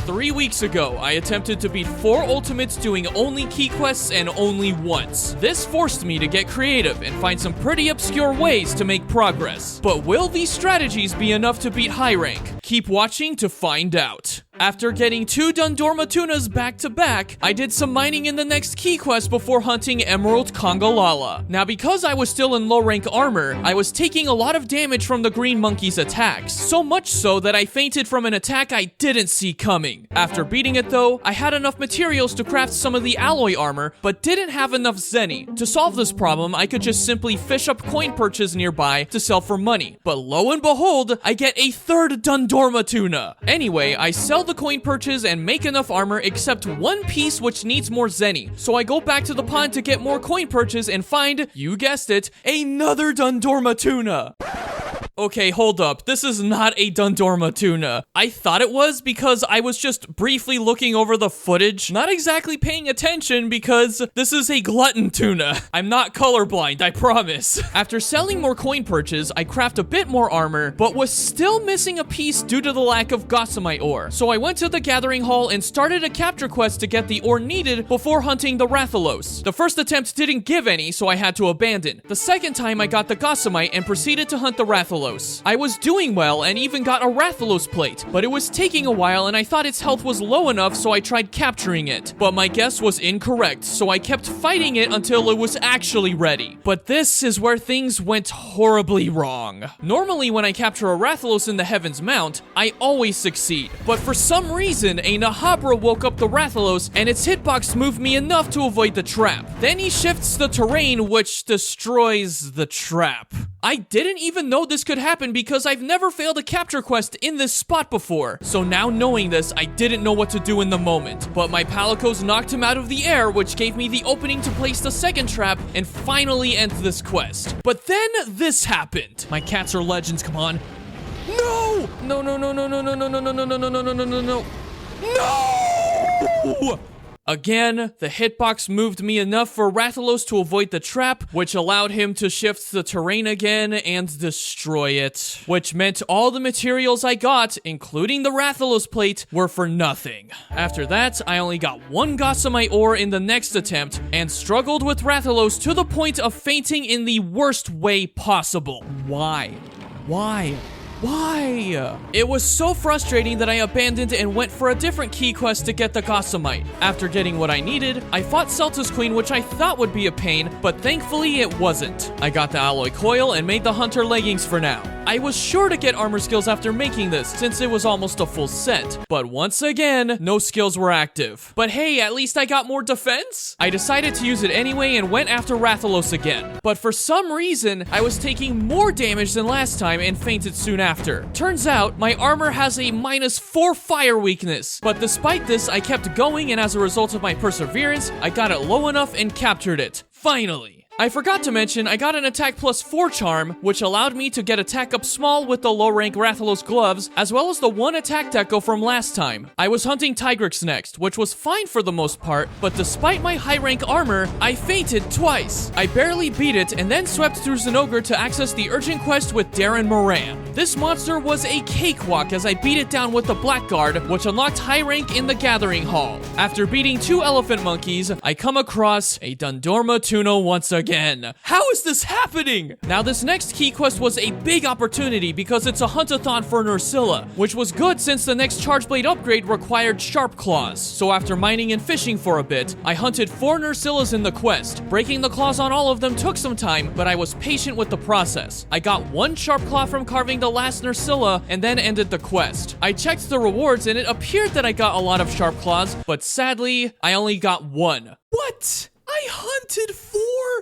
3 weeks ago, I attempted to beat 4 ultimates doing only key quests and only once. This forced me to get creative and find some pretty obscure ways to make progress. But will these strategies be enough to beat high rank? Keep watching to find out. After getting 2 Dundorma tunas back to back, I did some mining in the next key quest before hunting Emerald Congalala. Now because I was still in low rank armor, I was taking a lot of damage from the green monkey's attacks, so much so that I fainted from an attack I didn't see coming. After beating it though, I had enough materials to craft some of the alloy armor, but didn't have enough zenny. To solve this problem, I could just simply fish up coin perches nearby to sell for money. But lo and behold, I get a 3rd Dundorma tuna. Anyway, I sell the coin perches and make enough armor except one piece which needs more zenny. So I go back to the pond to get more coin perches and find, you guessed it, another Dundorma tuna. Okay, hold up. This is not a Dundorma tuna. I thought it was because I was just briefly looking over the footage, not exactly paying attention because this is a glutton tuna. I'm not colorblind, I promise. After selling more coin perches, I craft a bit more armor, but was still missing a piece due to the lack of gossamite ore. So I went to the gathering hall and started a capture quest to get the ore needed before hunting the Rathalos. The first attempt didn't give any, so I had to abandon. The second time I got the gossamite and proceeded to hunt the Rathalos. I was doing well and even got a Rathalos plate, but it was taking a while and I thought its health was low enough, so I tried capturing it. But my guess was incorrect, so I kept fighting it until it was actually ready. But this is where things went horribly wrong. Normally when I capture a Rathalos in the Heaven's Mount, I always succeed. But for some reason, a Nahabra woke up the Rathalos and its hitbox moved me enough to avoid the trap. Then he shifts the terrain, which destroys the trap. I didn't even know this could happen because I've never failed a capture quest in this spot before. So now knowing this, I didn't know what to do in the moment. But my Palicos knocked him out of the air, which gave me the opening to place the second trap and finally end this quest. But then this happened. My cats are legends, come on. No! No, no, no, no, no, no, no, no, no, no, no, no, no, no, no, no. No! Again, the hitbox moved me enough for Rathalos to avoid the trap, which allowed him to shift the terrain again and destroy it. Which meant all the materials I got, including the Rathalos plate, were for nothing. After that, I only got 1 gossamite ore in the next attempt, and struggled with Rathalos to the point of fainting in the worst way possible. Why? Why? Why? It was so frustrating that I abandoned and went for a different key quest to get the gossamite. After getting what I needed, I fought Celta's Queen, which I thought would be a pain, but thankfully it wasn't. I got the alloy coil and made the hunter leggings for now. I was sure to get armor skills after making this, since it was almost a full set. But once again, no skills were active. But hey, at least I got more defense? I decided to use it anyway and went after Rathalos again. But for some reason, I was taking more damage than last time and fainted soon after. Turns out, my armor has a -4 fire weakness. But despite this, I kept going, and as a result of my perseverance, I got it low enough and captured it. Finally. I forgot to mention, I got an attack +4 charm, which allowed me to get attack up small with the low rank Rathalos gloves, as well as the 1 attack deco from last time. I was hunting Tigrex next, which was fine for the most part, but despite my high rank armor, I fainted twice. I barely beat it, and then swept through Zinogre to access the urgent quest with Darren Moran. This monster was a cakewalk as I beat it down with the Blackguard, which unlocked high rank in the Gathering Hall. After beating 2 elephant monkeys, I come across a Dundorma tuna once again. How is this happening? Now this next key quest was a big opportunity because it's a hunt-a-thon for Nursilla, which was good since the next Charge Blade upgrade required Sharp Claws. So after mining and fishing for a bit, I hunted 4 Nursillas in the quest. Breaking the claws on all of them took some time, but I was patient with the process. I got 1 Sharp Claw from carving the last Nursilla and then ended the quest. I checked the rewards and it appeared that I got a lot of Sharp Claws, but sadly, I only got 1. What? I hunted 4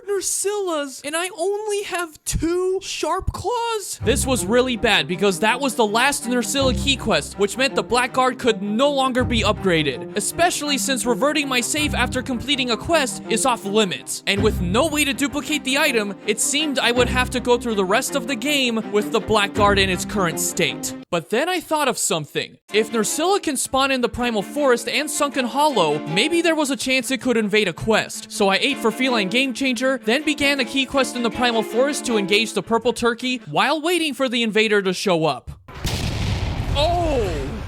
Nursillas, and I only have 2 Sharp Claws? This was really bad, because that was the last Nursilla key quest, which meant the Blackguard could no longer be upgraded, especially since reverting my save after completing a quest is off limits. And with no way to duplicate the item, it seemed I would have to go through the rest of the game with the Blackguard in its current state. But then I thought of something. If Nursilla can spawn in the Primal Forest and Sunken Hollow, maybe there was a chance it could invade a quest. So I ate for Feline Game Changer, then began a key quest in the Primal Forest to engage the Purple Turkey while waiting for the invader to show up. Oh,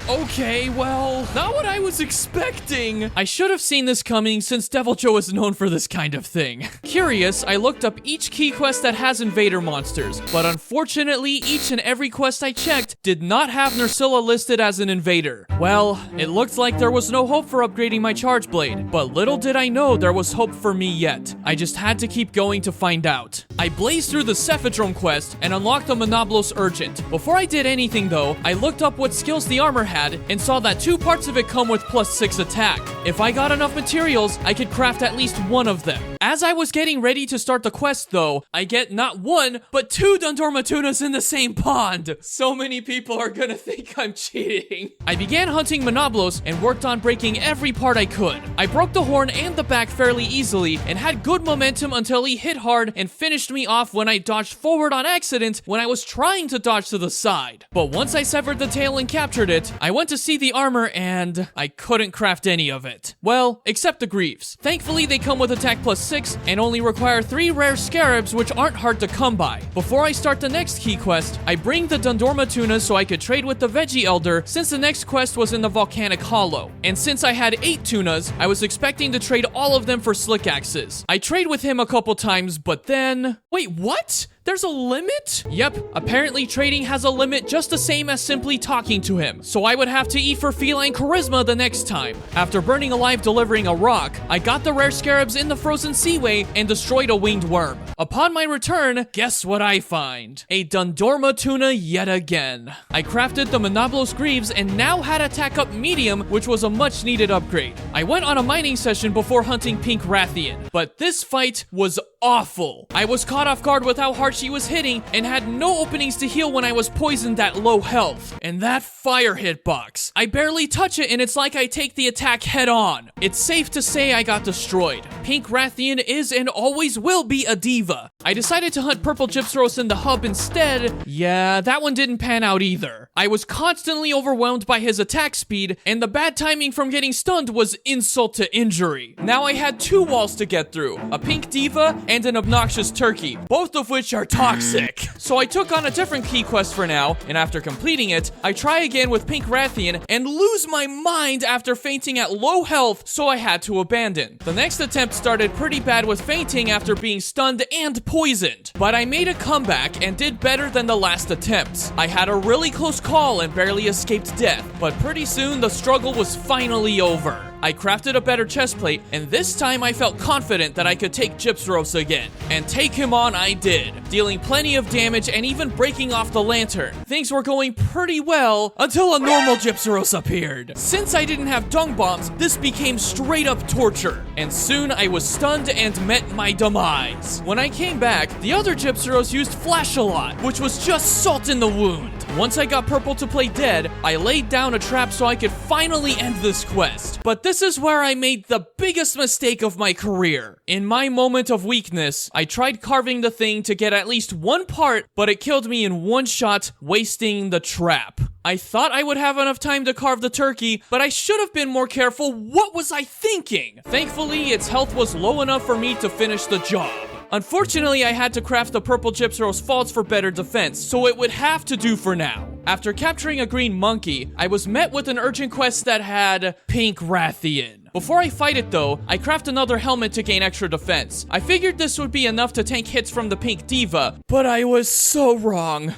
okay, well, not what I was expecting. I should have seen this coming since Devil Joe is known for this kind of thing. Curious, I looked up each key quest that has invader monsters, but unfortunately, each and every quest I checked did not have Nursilla listed as an invader. Well, it looked like there was no hope for upgrading my charge blade, but little did I know there was hope for me yet. I just had to keep going to find out. I blazed through the Cephadrome quest and unlocked the Monoblos Urgent. Before I did anything though, I looked up what skills the armor had and saw that 2 parts of it come with +6 attack. If I got enough materials, I could craft at least one of them. As I was getting ready to start the quest though, I get not 1, but 2 Dundormatunas in the same pond. So many people are gonna think I'm cheating. I began hunting Monoblos and worked on breaking every part I could. I broke the horn and the back fairly easily and had good momentum until he hit hard and finished me off when I dodged forward on accident when I was trying to dodge to the side. But once I severed the tail and captured it, I went to see the armor and I couldn't craft any of it. Well, except the greaves. Thankfully, they come with attack +6 and only require 3 rare scarabs, which aren't hard to come by. Before I start the next key quest, I bring the Dundormatuna so I could trade with the Veggie Elder since the next quest was in the Volcanic Hollow. And since I had 8 tunas, I was expecting to trade all of them for slick axes. I trade with him a couple times, but then... Wait, what? There's a limit? Yep, apparently trading has a limit just the same as simply talking to him, so I would have to eat for feline charisma the next time. After burning alive delivering a rock, I got the rare scarabs in the frozen seaway and destroyed a winged worm. Upon my return, guess what I find? A Dundormatuna yet again. I crafted the Monoblos Greaves and now had attack up medium, which was a much needed upgrade. I went on a mining session before hunting Pink Rathian, but this fight was awful. I was caught off guard with how hard she was hitting and had no openings to heal when I was poisoned at low health. And that fire hitbox. I barely touch it and it's like I take the attack head on. It's safe to say I got destroyed. Pink Rathian is and always will be a diva. I decided to hunt Purple Gypsaros in the hub instead. Yeah, that one didn't pan out either. I was constantly overwhelmed by his attack speed and the bad timing from getting stunned was insult to injury. Now I had 2 walls to get through, a pink diva and an obnoxious turkey, both of which are toxic. So I took on a different key quest for now, and after completing it, I try again with Pink Rathian and lose my mind after fainting at low health, so I had to abandon. The next attempt started pretty bad with fainting after being stunned and poisoned, but I made a comeback and did better than the last attempts. I had a really close call and barely escaped death, but pretty soon the struggle was finally over. I crafted a better chestplate, and this time I felt confident that I could take Gypsaros again. And take him on I did, dealing plenty of damage and even breaking off the lantern. Things were going pretty well until a normal Gypsaros appeared. Since I didn't have dung bombs, this became straight up torture. And soon I was stunned and met my demise. When I came back, the other Gypsaros used Flash-a-Lot, which was just salt in the wound. Once I got Purple to play dead, I laid down a trap so I could finally end this quest. But this is where I made the biggest mistake of my career. In my moment of weakness, I tried carving the thing to get at least 1 part, but it killed me in 1 shot, wasting the trap. I thought I would have enough time to carve the turkey, but I should have been more careful. What was I thinking? Thankfully, its health was low enough for me to finish the job. Unfortunately, I had to craft the Purple Gypsaros faults for better defense, so it would have to do for now. After capturing a green monkey, I was met with an urgent quest that had Pink Rathian. Before I fight it though, I craft another helmet to gain extra defense. I figured this would be enough to tank hits from the Pink Diva, but I was so wrong.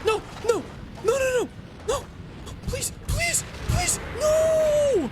No, no, no, no, no, no, please, please, please, no!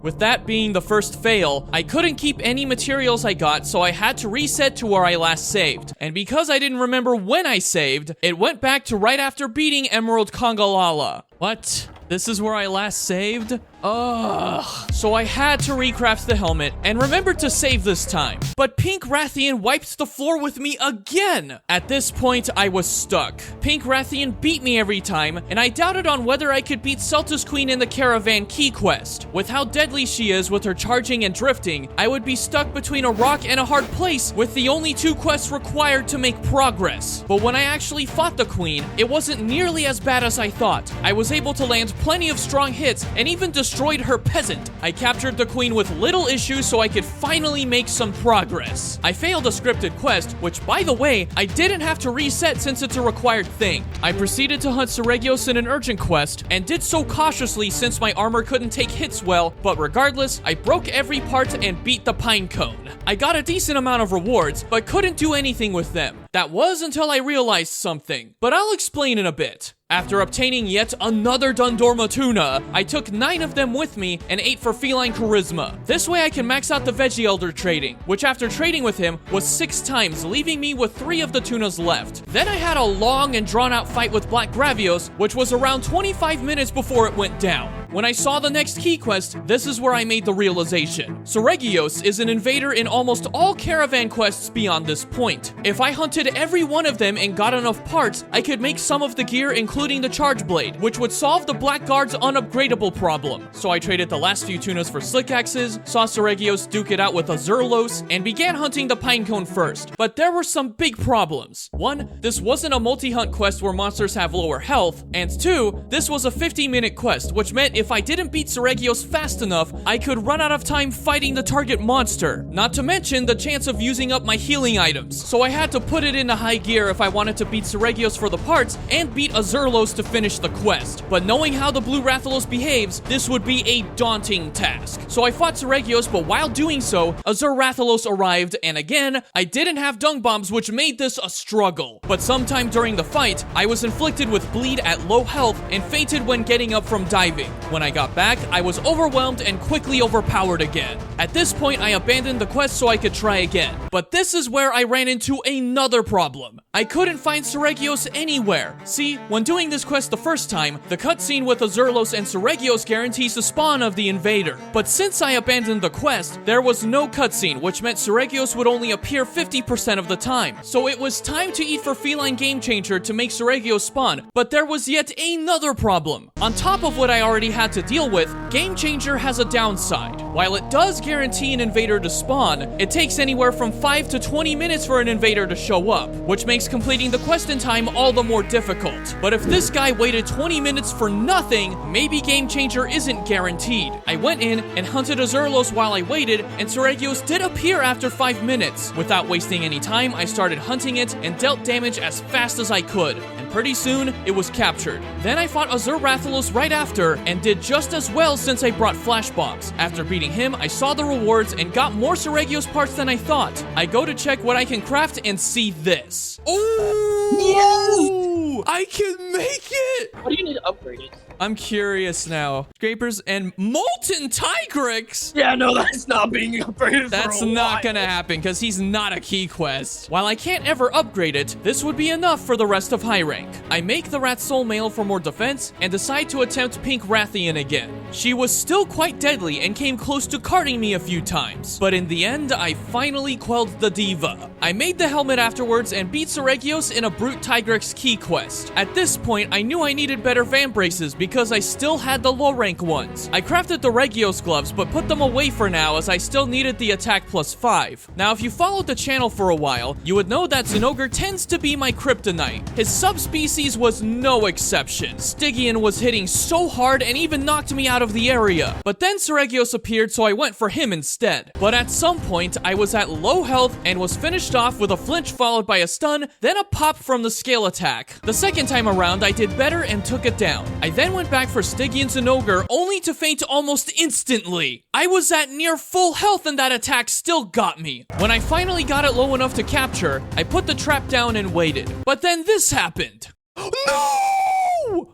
With that being the first fail, I couldn't keep any materials I got, so I had to reset to where I last saved. And because I didn't remember when I saved, it went back to right after beating Emerald Kongalala. What? This is where I last saved? Ugh. So I had to recraft the helmet and remembered to save this time. But Pink Rathian wiped the floor with me again. At this point, I was stuck. Pink Rathian beat me every time, and I doubted on whether I could beat Celtus Queen in the Caravan Key quest. With how deadly she is with her charging and drifting, I would be stuck between a rock and a hard place with the only 2 quests required to make progress. But when I actually fought the Queen, it wasn't nearly as bad as I thought. I was able to land plenty of strong hits and even destroyed her peasant. I captured the queen with little issues so I could finally make some progress. I failed a scripted quest, which by the way, I didn't have to reset since it's a required thing. I proceeded to hunt Seregios in an urgent quest and did so cautiously since my armor couldn't take hits well, but regardless, I broke every part and beat the pine cone. I got a decent amount of rewards, but couldn't do anything with them. That was until I realized something, but I'll explain in a bit. After obtaining yet another Dundorma tuna, I took 9 of them with me and 8 for feline charisma. This way I can max out the Veggie Elder trading, which after trading with him was 6 times, leaving me with 3 of the tunas left. Then I had a long and drawn out fight with Black Gravios, which was around 25 minutes before it went down. When I saw the next key quest, this is where I made the realization. Seregios is an invader in almost all caravan quests beyond this point. If I hunted every one of them and got enough parts, I could make some of the gear including the charge blade, which would solve the Blackguard's unupgradable problem. So I traded the last few tunas for slick axes, saw Seregios duke it out with Azurlos, and began hunting the pinecone first. But there were some big problems. 1, this wasn't a multi-hunt quest where monsters have lower health, and 2, this was a 50-minute quest, which meant if I didn't beat Seregios fast enough, I could run out of time fighting the target monster. Not to mention the chance of using up my healing items. So I had to put it into high gear if I wanted to beat Seregios for the parts and beat Azurlos to finish the quest. But knowing how the Blue Rathalos behaves, this would be a daunting task. So I fought Seregios, but while doing so, Azur Rathalos arrived, and again, I didn't have dung bombs, which made this a struggle. But sometime during the fight, I was inflicted with bleed at low health and fainted when getting up from diving. When I got back, I was overwhelmed and quickly overpowered again. At this point, I abandoned the quest so I could try again. But this is where I ran into another problem. I couldn't find Seregios anywhere. See, when doing this quest the first time, the cutscene with Azurlos and Seregios guarantees the spawn of the invader. But since I abandoned the quest, there was no cutscene, which meant Seregios would only appear 50% of the time. So it was time to eat for Feline Game Changer to make Seregios spawn, but there was yet another problem. On top of what I already had to deal with, Game Changer has a downside. While it does guarantee an invader to spawn, it takes anywhere from 5 to 20 minutes for an invader to show up, which makes completing the quest in time all the more difficult. But if this guy waited 20 minutes for nothing, maybe Game Changer isn't guaranteed. I went in and hunted Azurlos while I waited, and Seregios did appear after 5 minutes. Without wasting any time, I started hunting it and dealt damage as fast as I could, and pretty soon, it was captured. Then I fought Azur Rathalos right after, and did just as well since I brought flash bombs. After beating him, I saw the rewards and got more Seregios parts than I thought. I go to check what I can craft and see this. Oh! Yes! I can make it! What do you need to upgrade it? I'm curious now. Scrapers and Molten Tigrex? Yeah, no, that's not being upgraded. That's not gonna happen because he's not a key quest. While I can't ever upgrade it, this would be enough for the rest of high rank. I make the Rat Soul Mail for more defense and decide to attempt Pink Rathian again. She was still quite deadly and came close to carding me a few times, but in the end, I finally quelled the diva. I made the helmet afterwards and beat Seregios in a Brute Tigrex key quest. At this point, I knew I needed better Vambraces because I still had the low rank ones. I crafted the Regios gloves, but put them away for now as I still needed the attack +5. Now, if you followed the channel for a while, you would know that Zinogre tends to be my kryptonite. His subspecies was no exception. Stygian was hitting so hard and even knocked me out of the area. But then Seregios appeared, so I went for him instead. But at some point, I was at low health and was finished off with a flinch followed by a stun, then a pop from the scale attack. The second time around, I did better and took it down. I then went back for Stygian Zinogre, only to faint almost instantly. I was at near full health and that attack still got me. When I finally got it low enough to capture, I put the trap down and waited. But then this happened. No!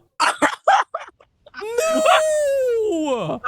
No!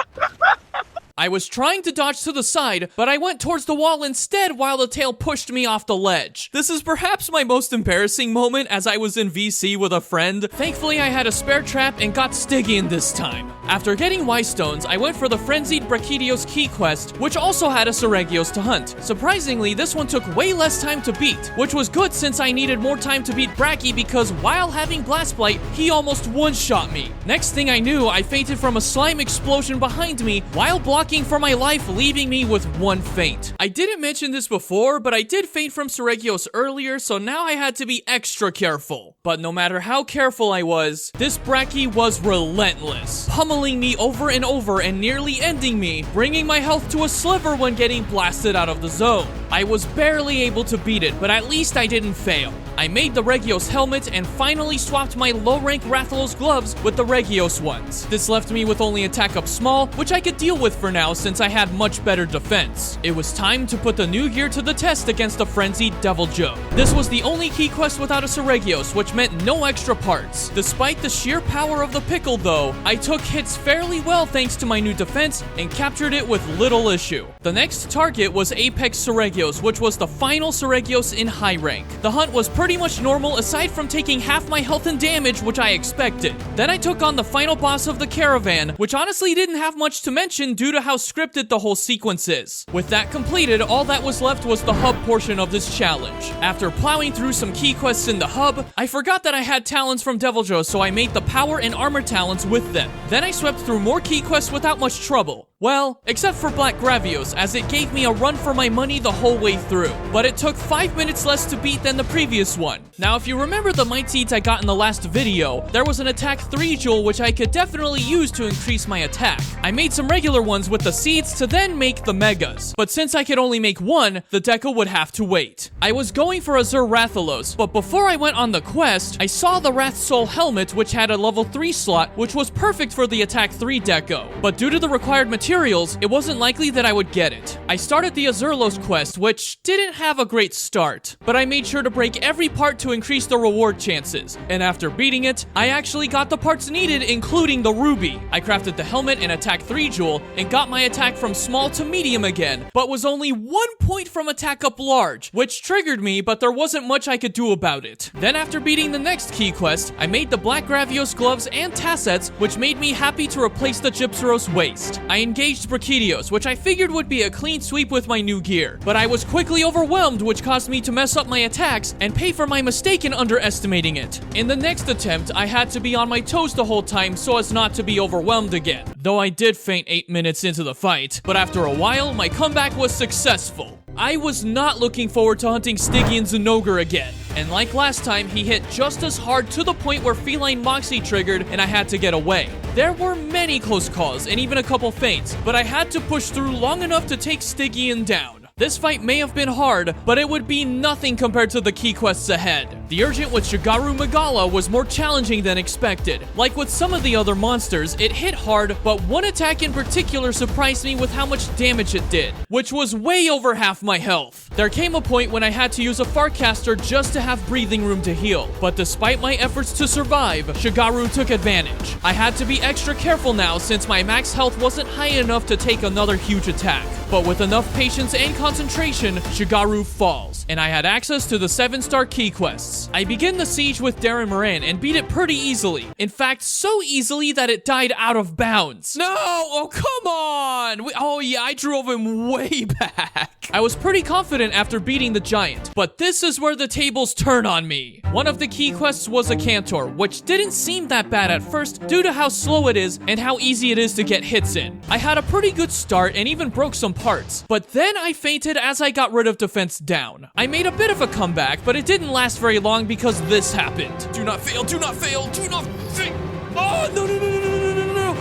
I was trying to dodge to the side, but I went towards the wall instead while the tail pushed me off the ledge. This is perhaps my most embarrassing moment as I was in VC with a friend. Thankfully, I had a spare trap and got Stygian this time. After getting Y-Stones, I went for the Frenzied Brachidios key quest, which also had a Seregios to hunt. Surprisingly, this one took way less time to beat, which was good since I needed more time to beat Brachy because while having Blast Blight, he almost one-shot me. Next thing I knew, I fainted from a slime explosion behind me while blocking blocking for my life, leaving me with one faint. I didn't mention this before, but I did faint from Seregios earlier, so now I had to be extra careful. But no matter how careful I was, this Bracky was relentless, pummeling me over and over and nearly ending me, bringing my health to a sliver when getting blasted out of the zone. I was barely able to beat it, but at least I didn't fail. I made the Regios helmet and finally swapped my low-rank Rathalos gloves with the Regios ones. This left me with only attack up small, which I could deal with for now since I had much better defense. It was time to put the new gear to the test against a frenzied Devil Joe. This was the only key quest without a Seregios, which meant no extra parts. Despite the sheer power of the pickle though, I took hits fairly well thanks to my new defense and captured it with little issue. The next target was Apex Seregios, which was the final Seregios in high rank. The hunt was pretty much normal aside from taking half my health and damage, which I expected. Then I took on the final boss of the caravan, which honestly didn't have much to mention due to how scripted the whole sequence is. With that completed, all that was left was the hub portion of this challenge. After plowing through some key quests in the hub, I forgot that I had talents from Devil Joe, so I made the power and armor talents with them. Then I swept through more key quests without much trouble. Well, except for Black Gravios, as it gave me a run for my money the whole way through. But it took 5 minutes less to beat than the previous one. Now, if you remember the Might Seeds I got in the last video, there was an attack 3 jewel which I could definitely use to increase my attack. I made some regular ones with the seeds to then make the megas. But since I could only make one, the deco would have to wait. I was going for Azure Rathalos, but before I went on the quest, I saw the Wrath Soul helmet which had a level 3 slot, which was perfect for the attack 3 deco. But due to the required materials, it wasn't likely that I would get it. I started the Azurlos quest, which didn't have a great start, but I made sure to break every part to increase the reward chances, and after beating it, I actually got the parts needed, including the ruby. I crafted the helmet and attack 3 jewel, and got my attack from small to medium again, but was only 1 point from attack up large, which triggered me, but there wasn't much I could do about it. Then after beating the next key quest, I made the Black Gravios gloves and tassets, which made me happy to replace the Gypseros waist. I engaged Brachidios, which I figured would be a clean sweep with my new gear, but I was quickly overwhelmed, which caused me to mess up my attacks and pay for my mistake in underestimating it. In the next attempt, I had to be on my toes the whole time so as not to be overwhelmed again, though I did faint 8 minutes into the fight, but after a while, my comeback was successful. I was not looking forward to hunting Stygian Zinogre again, and like last time, he hit just as hard to the point where Feline Moxie triggered and I had to get away. There were many close calls and even a couple feints, but I had to push through long enough to take Stygian down. This fight may have been hard, but it would be nothing compared to the key quests ahead. The Urgent with Shigaru Megala was more challenging than expected. Like with some of the other monsters, it hit hard, but one attack in particular surprised me with how much damage it did, which was way over half my health. There came a point when I had to use a Farcaster just to have breathing room to heal, but despite my efforts to survive, Shigaru took advantage. I had to be extra careful now since my max health wasn't high enough to take another huge attack. But with enough patience and concentration, Shigaru falls, and I had access to the 7-star key quests. I begin the siege with Darren Moran and beat it pretty easily. In fact, so easily that it died out of bounds. No! Oh, come on! Oh yeah, I drove him way back. I was pretty confident after beating the giant, but this is where the tables turn on me. One of the key quests was a Cantor, which didn't seem that bad at first due to how slow it is and how easy it is to get hits in. I had a pretty good start and even broke some parts, but then I fainted as I got rid of defense down. I made a bit of a comeback, but it didn't last very long because this happened. Do not fail, do not fail, do not fail. Oh, no, no, no, no, no, no, no, no.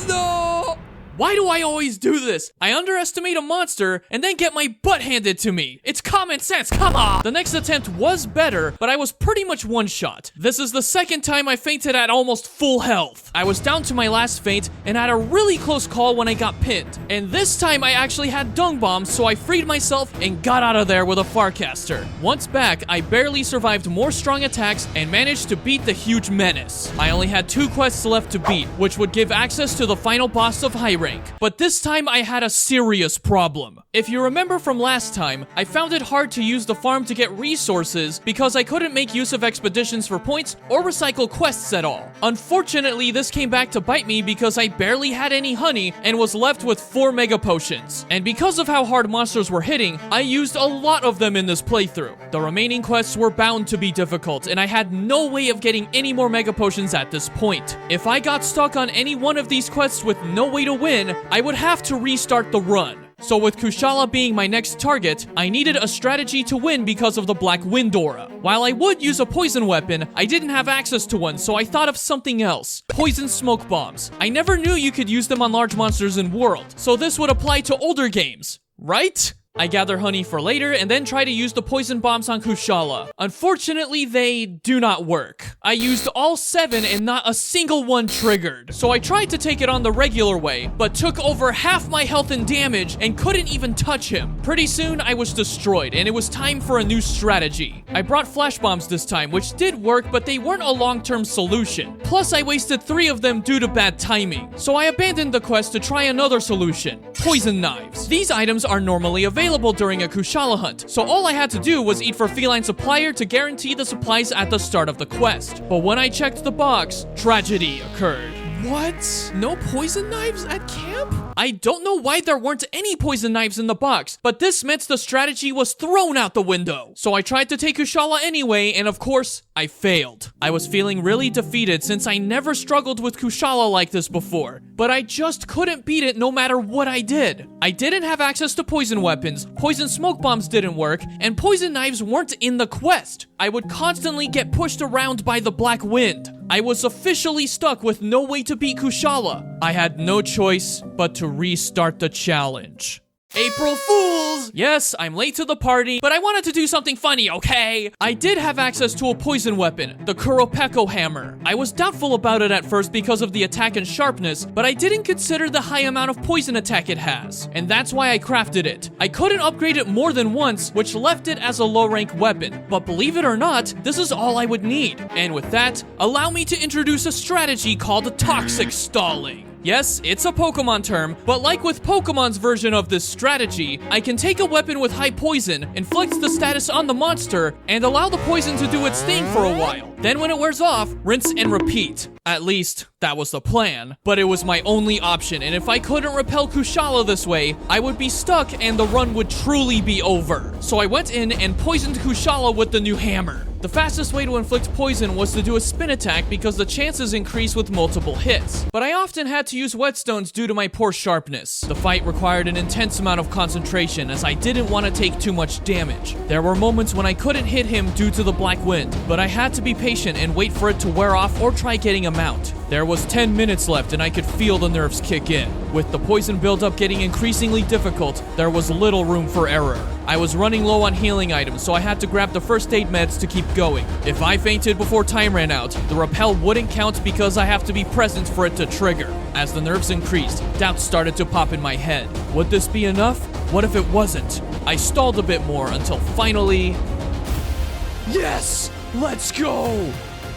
No. Why do I always do this? I underestimate a monster and then get my butt handed to me. It's common sense, come on! The next attempt was better, but I was pretty much one-shot. This is the second time I fainted at almost full health. I was down to my last feint and had a really close call when I got pinned. And this time I actually had dung bombs, so I freed myself and got out of there with a Farcaster. Once back, I barely survived more strong attacks and managed to beat the huge menace. I only had 2 quests left to beat, which would give access to the final boss of high rank. But this time I had a serious problem. If you remember from last time, I found it hard to use the farm to get resources because I couldn't make use of expeditions for points or recycle quests at all. Unfortunately, this came back to bite me because I barely had any honey and was left with 4 mega potions. And because of how hard monsters were hitting, I used a lot of them in this playthrough. The remaining quests were bound to be difficult and I had no way of getting any more mega potions at this point. If I got stuck on any one of these quests with no way to win, win, I would have to restart the run. So with Kushala being my next target, I needed a strategy to win because of the Black Wind Aura. While I would use a poison weapon, I didn't have access to one, so I thought of something else. Poison smoke bombs. I never knew you could use them on large monsters in World, so this would apply to older games, right? I gather honey for later and then try to use the poison bombs on Kushala. Unfortunately, they do not work. I used all 7 and not a single one triggered. So I tried to take it on the regular way, but took over half my health and damage and couldn't even touch him. Pretty soon, I was destroyed and it was time for a new strategy. I brought flash bombs this time, which did work, but they weren't a long-term solution. Plus, I wasted 3 of them due to bad timing. So I abandoned the quest to try another solution. Poison knives. These items are normally available during a Kushala hunt, so all I had to do was eat for Feline Supplier to guarantee the supplies at the start of the quest. But when I checked the box, tragedy occurred. What? No poison knives at camp? I don't know why there weren't any poison knives in the box, but this meant the strategy was thrown out the window. So I tried to take Kushala anyway, and of course, I failed. I was feeling really defeated since I never struggled with Kushala like this before, but I just couldn't beat it no matter what I did. I didn't have access to poison weapons, poison smoke bombs didn't work, and poison knives weren't in the quest. I would constantly get pushed around by the Black Wind. I was officially stuck with no way to beat Kushala. I had no choice but to restart the challenge. April Fools! Yes, I'm late to the party, but I wanted to do something funny, okay? I did have access to a poison weapon, the Kuropeko hammer. I was doubtful about it at first because of the attack and sharpness, but I didn't consider the high amount of poison attack it has, and that's why I crafted it. I couldn't upgrade it more than once, which left it as a low-rank weapon, but believe it or not, this is all I would need. And with that, allow me to introduce a strategy called toxic stalling. Yes, it's a Pokemon term, but like with Pokemon's version of this strategy, I can take a weapon with high poison, inflict the status on the monster, and allow the poison to do its thing for a while. Then when it wears off, rinse and repeat. At least, that was the plan. But it was my only option, and if I couldn't repel Kushala this way, I would be stuck and the run would truly be over. So I went in and poisoned Kushala with the new hammer. The fastest way to inflict poison was to do a spin attack because the chances increase with multiple hits. But I often had to use whetstones due to my poor sharpness. The fight required an intense amount of concentration as I didn't want to take too much damage. There were moments when I couldn't hit him due to the Black Wind, but I had to be patient and wait for it to wear off or try getting him out. There was 10 minutes left and I could feel the nerves kick in. With the poison buildup getting increasingly difficult, there was little room for error. I was running low on healing items, so I had to grab the first aid meds to keep going. If I fainted before time ran out, the repel wouldn't count because I have to be present for it to trigger. As the nerves increased, doubts started to pop in my head. Would this be enough? What if it wasn't? I stalled a bit more until finally... Yes! Let's go!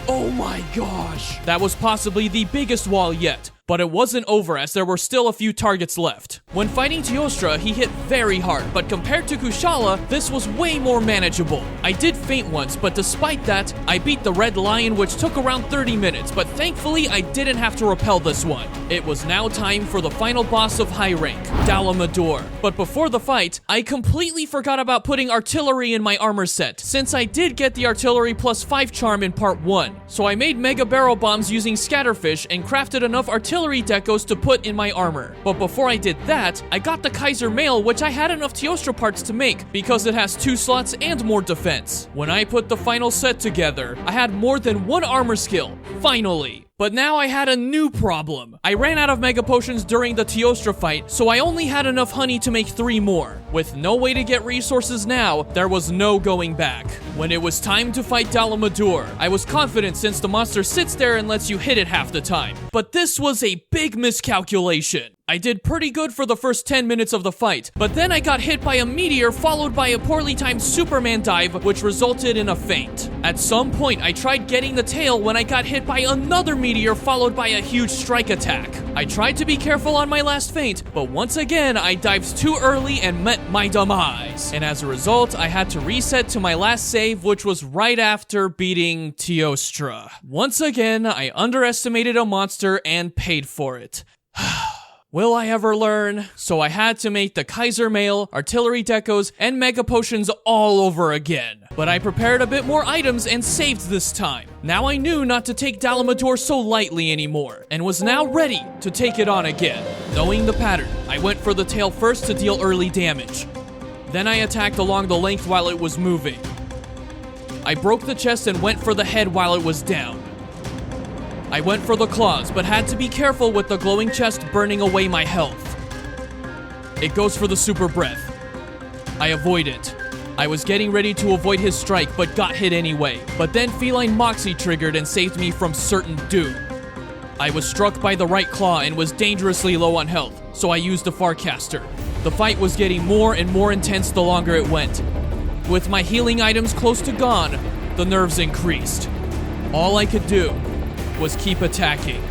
Oh my gosh! That was possibly the biggest wall yet. But it wasn't over as there were still a few targets left. When fighting Teostra, he hit very hard, but compared to Kushala, this was way more manageable. I did faint once, but despite that, I beat the Red Lion, which took around 30 minutes, but thankfully I didn't have to repel this one. It was now time for the final boss of high rank, Dalamador. But before the fight, I completely forgot about putting artillery in my armor set, since I did get the artillery plus 5 charm in part 1. So I made mega barrel bombs using scatterfish and crafted enough artillery decos to put in my armor. But before I did that, I got the Kaiser Mail, which I had enough Teostra parts to make because it has 2 slots and more defense. When I put the final set together, I had more than 1 armor skill, finally. But now I had a new problem. I ran out of Mega Potions during the Teostra fight, so I only had enough honey to make 3 more. With no way to get resources now, there was no going back. When it was time to fight Dalamador, I was confident since the monster sits there and lets you hit it half the time. But this was a big miscalculation. I did pretty good for the first 10 minutes of the fight, but then I got hit by a meteor followed by a poorly timed Superman dive, which resulted in a feint. At some point, I tried getting the tail when I got hit by another meteor followed by a huge strike attack. I tried to be careful on my last feint, but once again, I dived too early and met my demise. And as a result, I had to reset to my last save, which was right after beating Teostra. Once again, I underestimated a monster and paid for it. Will I ever learn? So I had to make the Kaiser Mail, artillery decos, and mega potions all over again. But I prepared a bit more items and saved this time. Now I knew not to take Dalamador so lightly anymore, and was now ready to take it on again. Knowing the pattern, I went for the tail first to deal early damage. Then I attacked along the length while it was moving. I broke the chest and went for the head while it was down. I went for the claws, but had to be careful with the glowing chest burning away my health. It goes for the super breath. I avoid it. I was getting ready to avoid his strike, but got hit anyway. But then Feline Moxie triggered and saved me from certain doom. I was struck by the right claw and was dangerously low on health, so I used a Farcaster. The fight was getting more and more intense the longer it went. With my healing items close to gone, the nerves increased. All I could do was keep attacking.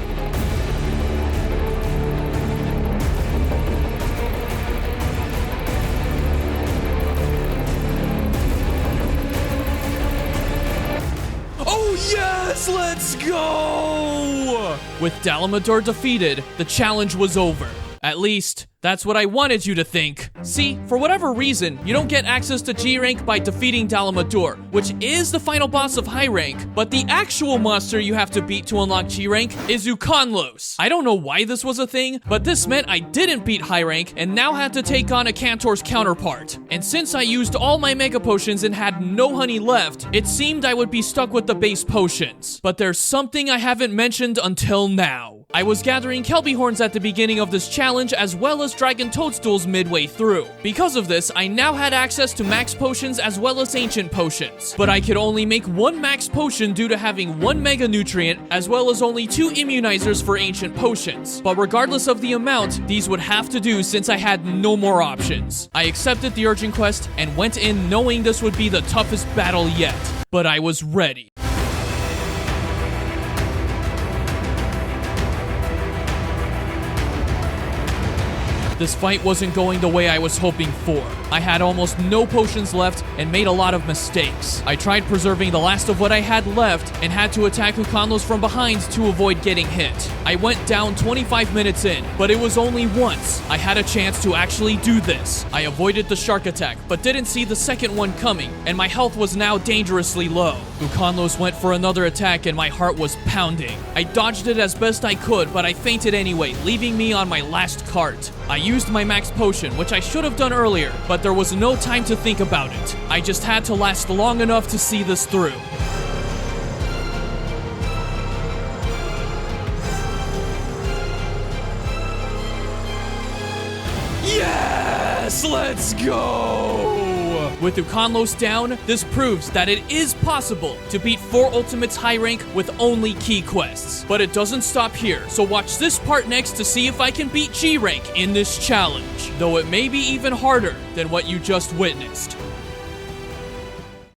Oh yes, let's go! With Dalamador defeated, the challenge was over. At least, that's what I wanted you to think. See, for whatever reason, you don't get access to G rank by defeating Dalamador, which is the final boss of high rank, but the actual monster you have to beat to unlock G rank is Ukanlos. I don't know why this was a thing, but this meant I didn't beat high rank and now had to take on a Cantor's counterpart. And since I used all my mega potions and had no honey left, it seemed I would be stuck with the base potions. But there's something I haven't mentioned until now. I was gathering Kelby horns at the beginning of this challenge as well as dragon toadstools midway through. Because of this, I now had access to max potions as well as ancient potions. But I could only make one max potion due to having one mega nutrient as well as only 2 immunizers for ancient potions. But regardless of the amount, these would have to do since I had no more options. I accepted the urgent quest and went in knowing this would be the toughest battle yet. But I was ready. This fight wasn't going the way I was hoping for. I had almost no potions left and made a lot of mistakes. I tried preserving the last of what I had left and had to attack Ukanlos from behind to avoid getting hit. I went down 25 minutes in, but it was only once I had a chance to actually do this. I avoided the shark attack, but didn't see the second one coming, and my health was now dangerously low. Ukanlos went for another attack and my heart was pounding. I dodged it as best I could, but I fainted anyway, leaving me on my last cart. I used my max potion, which I should have done earlier, but there was no time to think about it. I just had to last long enough to see this through. Yes! Let's go! With Ukanlos down, this proves that it is possible to beat 4 Ultimates high rank with only key quests. But it doesn't stop here, so watch this part next to see if I can beat G rank in this challenge, though it may be even harder than what you just witnessed.